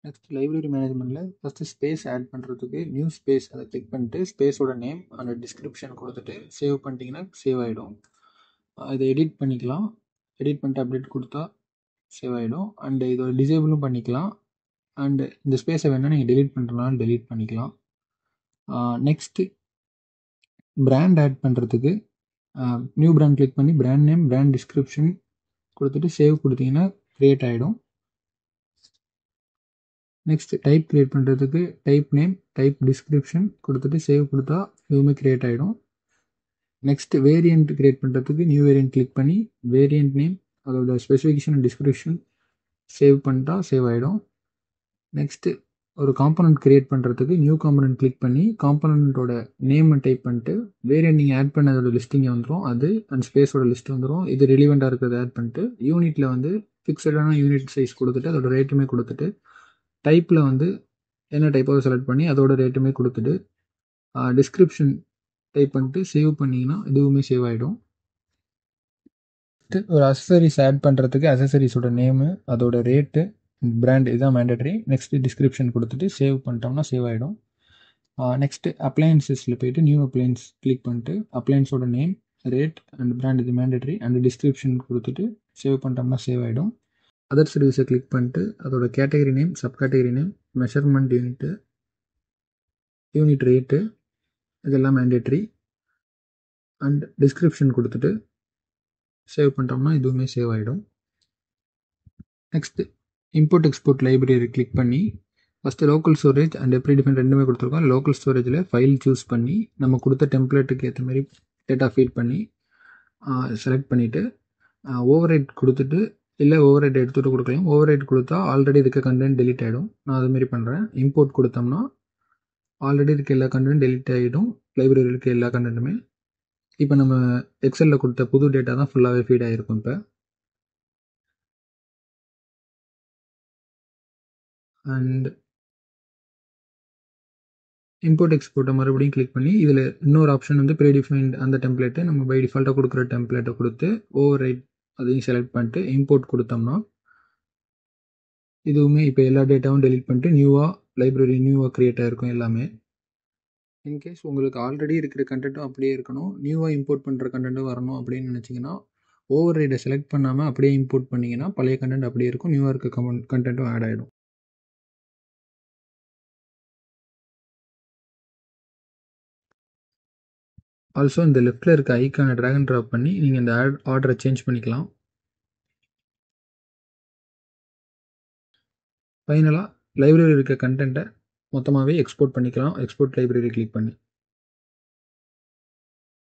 Next library மேனேஜ்மெண்ட்டில் first space add பண்ணுறதுக்கு new space அதை கிளிக் பண்ணிட்டு ஸ்பேஸோட நேம் அந்த டிஸ்கிரிப்ஷன் கொடுத்துட்டு சேவ் பண்ணிட்டீங்கன்னா சேவ் ஆகிடும். இதை எடிட் பண்ணிக்கலாம். எடிட் பண்ணிட்டு அப்டேட் கொடுத்தா சேவ் ஆகிடும். அண்டு இதோட டிசேபிளும் பண்ணிக்கலாம். அண்டு இந்த ஸ்பேஸை வேணால் நீங்கள் டெலீட் பண்ணுறதுனால டெலீட் பண்ணிக்கலாம். நெக்ஸ்ட்டு பிராண்ட் ஆட் பண்ணுறதுக்கு நியூ பிராண்ட் கிளிக் பண்ணி பிராண்ட் நேம் பிராண்ட் டிஸ்கிரிப்ஷன் கொடுத்துட்டு சேவ் கொடுத்தீங்கன்னா க்ரியேட் ஆகிடும். நெக்ஸ்ட் டைப் கிரியேட் பண்ணுறதுக்கு டைப் நேம் டைப் டிஸ்கிரிப்ஷன் கொடுத்துட்டு சேவ் கொடுத்தா இதுவுமே க்ரியேட் ஆகிடும். நெக்ஸ்ட் வேரியண்ட் கிரியேட் பண்ணுறதுக்கு நியூ வேரியண்ட் கிளிக் பண்ணி வேரியண்ட் நேம் அதோட ஸ்பெசிஃபிகேஷன் அண்ட் டிஸ்கிரிப்ஷன் சேவ் பண்ணிட்டா சேவ் ஆகிடும். நெக்ஸ்ட்டு ஒரு காம்பனண்ட் கிரியேட் பண்ணுறதுக்கு நியூ காம்பனண்ட் கிளிக் பண்ணி காம்பனண்ட்டோட நேமை டைப் பண்ணிட்டு வேரியண்ட் நீங்கள் ஆட் பண்ணதோட லிஸ்டிங் வந்துடும். அது அண்ட் ஸ்பேஸோட லிஸ்ட் வந்துடும். இது ரிலிவெண்ட்டாக இருக்கிறத ஆட் பண்ணிட்டு யூனிட்டில் வந்து ஃபிக்ஸடான யூனிட் சைஸ் கொடுத்துட்டு அதோட ரேட்டுமே கொடுத்துட்டு டைப்பில் வந்து என்ன டைப்பாக செலக்ட் பண்ணி அதோட ரேட்டுமே கொடுத்துட்டு டிஸ்கிரிப்ஷன் டைப் பண்ணிட்டு சேவ் பண்ணிங்கன்னா இதுவுமே சேவ் ஆகிடும். ஒரு அசசரிஸ் ஆட் பண்ணுறதுக்கு அசசரிஸோட நேமு அதோட ரேட்டு பிராண்ட் இதுதான் மேண்டட்ரி. நெக்ஸ்ட்டு டிஸ்கிரிப்ஷன் கொடுத்துட்டு சேவ் பண்ணிட்டோம்னா சேவ் ஆகிடும். நெக்ஸ்ட்டு அப்ளையன்சஸில் போய்ட்டு நியூ அப்ளையன்ஸ் கிளிக் பண்ணிட்டு அப்ளையன்ஸோட நேம் ரேட் அண்ட் பிராண்ட் இது மேண்டட்ரி அண்ட் டிஸ்கிரிப்ஷன் கொடுத்துட்டு சேவ் பண்ணிட்டோம்னா சேவ் ஆகிடும். அதர் சர்வீஸை கிளிக் பண்ணிட்டு அதோட category name sub category name measurement unit unit rate இதெல்லாம் மேண்டேட்ரி அண்ட் டிஸ்கிரிப்ஷன் கொடுத்துட்டு சேவ் பண்ணிட்டோம்னா இதுவுமே சேவ் ஆகிடும். Next import export library click பண்ணி ஃபஸ்ட்டு லோக்கல் ஸ்டோரேஜ் அண்ட் எப்படி டிஃபைன் ரெண்டுமே கொடுத்துருக்கோம். லோக்கல் ஸ்டோரேஜில் ஃபைல் சூஸ் பண்ணி நம்ம கொடுத்த டெம்ப்ளேட்டுக்கு ஏற்ற மாதிரி டேட்டா ஃபீட் பண்ணி செலக்ட் பண்ணிவிட்டு ஓவர் ரைட் கொடுத்துட்டு இல்லை ஓவர் ரைட் எடுத்துகிட்டு கொடுக்கலாம். ஓவர் ரைட் கொடுத்தா ஆல்ரெடி இருக்க கண்டென்ட் டெலிட் ஆகிடும். நான் அதுமாரி பண்ணுறேன். இம்போர்ட் கொடுத்தோம்னா ஆல்ரெடி இருக்க எல்லா கண்டென்ட் டெலிட் ஆகிடும். லைப்ரரியில் இருக்க எல்லா கண்டென்ட்டுமே இப்போ நம்ம எக்ஸலில் கொடுத்த புது டேட்டா தான் ஃபுல்லாகவே ஃபீட் ஆகிருக்கும். இப்போ அண்ட் இம்போர்ட் எக்ஸ்போர்ட்டை மறுபடியும் கிளிக் பண்ணி இதில் இன்னொரு ஆப்ஷன் வந்து ப்ரீடிஃபைன்ட் அந்த டெம்ப்ளேட்டை நம்ம பை டிஃபால்ட்டாக கொடுக்குற டெம்ப்ளேட்டை கொடுத்து ஓவர் ரைட் அதையும் செலக்ட் பண்ணிட்டு இம்போர்ட் கொடுத்தோம்னா இதுவுமே இப்போ எல்லா டேட்டாவும் டெலிட் பண்ணிட்டு லைப்ரரி நியூவாக க்ரியேட் ஆகிருக்கும் எல்லாமே. இன்கேஸ் உங்களுக்கு ஆல்ரெடி இருக்கிற கண்டென்ட்டும் அப்படியே இருக்கணும், நியூவாக இம்போர்ட் பண்ணுற கண்டென்ட்டும் வரணும் அப்படின்னு நினச்சிங்கன்னா ஓவர் ரைடை செலக்ட் பண்ணாமல் அப்படியே இம்போர்ட் பண்ணிங்கன்னா பழைய கண்டென்ட் அப்படியே இருக்கும், நியூவாக இருக்க கண்டென்ட்டும் ஆட் ஆகிடும். ஆல்சோ இந்த லெஃப்ட்டில் இருக்க ஐக்கானை ட்ராக் அண்ட் ட்ராப் பண்ணி நீங்கள் இந்த ஆர்டரை சேஞ்ச் பண்ணிக்கலாம். ஃபைனலாக லைப்ரரி இருக்க கண்டென்ட்டை மொத்தமாகவே எக்ஸ்போர்ட் பண்ணிக்கலாம். எக்ஸ்போர்ட் லைப்ரரி கிளிக் பண்ணி